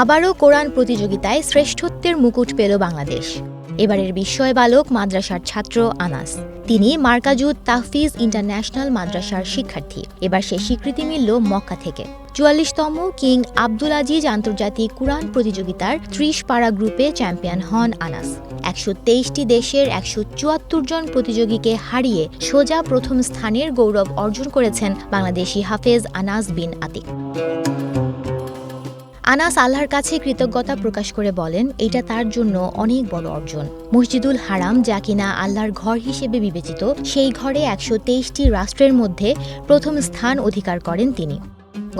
আবারও কোরআন প্রতিযোগিতায় শ্রেষ্ঠত্বের মুকুট পেল বাংলাদেশ। এবারের বিস্ময় বালক মাদ্রাসার ছাত্র আনাস। তিনি মার্কাজুত তাহফিজ ইন্টারন্যাশনাল মাদ্রাসার শিক্ষার্থী। এবার সে স্বীকৃতি মিলল মক্কা থেকে। ৪৪তম কিং আব্দুল আজিজ আন্তর্জাতিক কুরআন প্রতিযোগিতার ৩০ পারা গ্রুপে চ্যাম্পিয়ন হন আনাস। ১২৩টি দেশের ১৭৪ জন প্রতিযোগীকে হারিয়ে সোজা প্রথম স্থানের গৌরব অর্জন করেছেন বাংলাদেশি হাফেজ আনাস বিন আতিক। আনাস আল্লাহর কাছে কৃতজ্ঞতা প্রকাশ করে বলেন, এটা তার জন্য অনেক বড় অর্জন। মসজিদুল হারাম, যা কিনা আল্লাহর ঘর হিসেবে বিবেচিত, সেই ঘরে ১২৩টি রাষ্ট্রের মধ্যে প্রথম স্থান অধিকার করেন তিনি।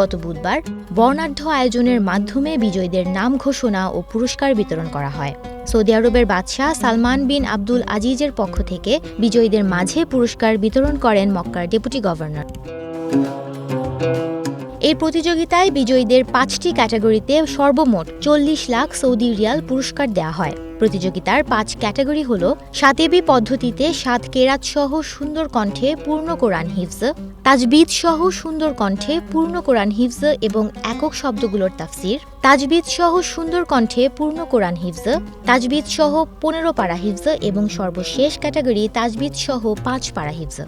গত বুধবার বর্ণাঢ্য আয়োজনের মাধ্যমে বিজয়ীদের নাম ঘোষণা ও পুরস্কার বিতরণ করা হয়। সৌদি আরবের বাদশাহ সালমান বিন আব্দুল আজিজের পক্ষ থেকে বিজয়ীদের মাঝে পুরস্কার বিতরণ করেন মক্কার ডেপুটি গভর্নর। এই প্রতিযোগিতায় বিজয়ীদের ৫টি ক্যাটাগরিতে সর্বমোট ৪০ লাখ সৌদি রিয়াল পুরস্কার দেওয়া হয়। প্রতিযোগিতার ৫ ক্যাটাগরি হল সাতেবি পদ্ধতিতে ৭ কেরাত সহ সুন্দর কণ্ঠে পূর্ণ কোরআন হিফজ, তাজবিদ সহ সুন্দর কণ্ঠে পূর্ণ কোরআন হিফজ এবং একক শব্দগুলোর তাফসির, তাজবিদ সহ সুন্দর কণ্ঠে পূর্ণ কোরআন হিফজ, তাজবিদ সহ ১৫ পারা হিফজ এবং সর্বশেষ ক্যাটাগরি তাজবিদ সহ ৫ পারা হিফজ।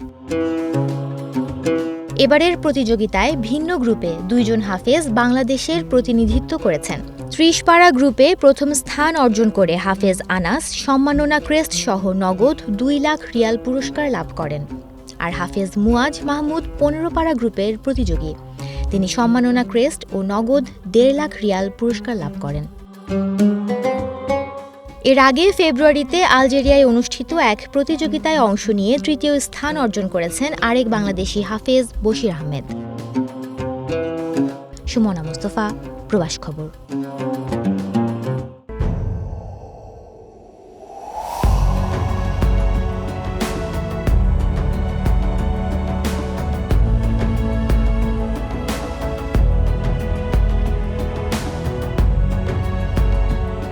এবারের প্রতিযোগিতায় ভিন্ন গ্রুপে ২ জন হাফেজ বাংলাদেশের প্রতিনিধিত্ব করেছেন। ৩০ পারা গ্রুপে প্রথম স্থান অর্জন করে হাফেজ আনাস সম্মাননা ক্রেস্ট সহ নগদ ২ লাখ রিয়াল পুরস্কার লাভ করেন। আর হাফেজ মুয়াজ মাহমুদ ১৫ পারা গ্রুপের প্রতিযোগী। তিনি সম্মাননা ক্রেস্ট ও নগদ ১.৫ লাখ রিয়াল পুরস্কার লাভ করেন। এর আগে ফেব্রুয়ারিতে আলজেরিয়ায় অনুষ্ঠিত এক প্রতিযোগিতায় অংশ নিয়ে তৃতীয় স্থান অর্জন করেছেন আরেক বাংলাদেশি হাফেজ বশির আহমেদ। সুমনা মুস্তফা, প্রবাস খবর।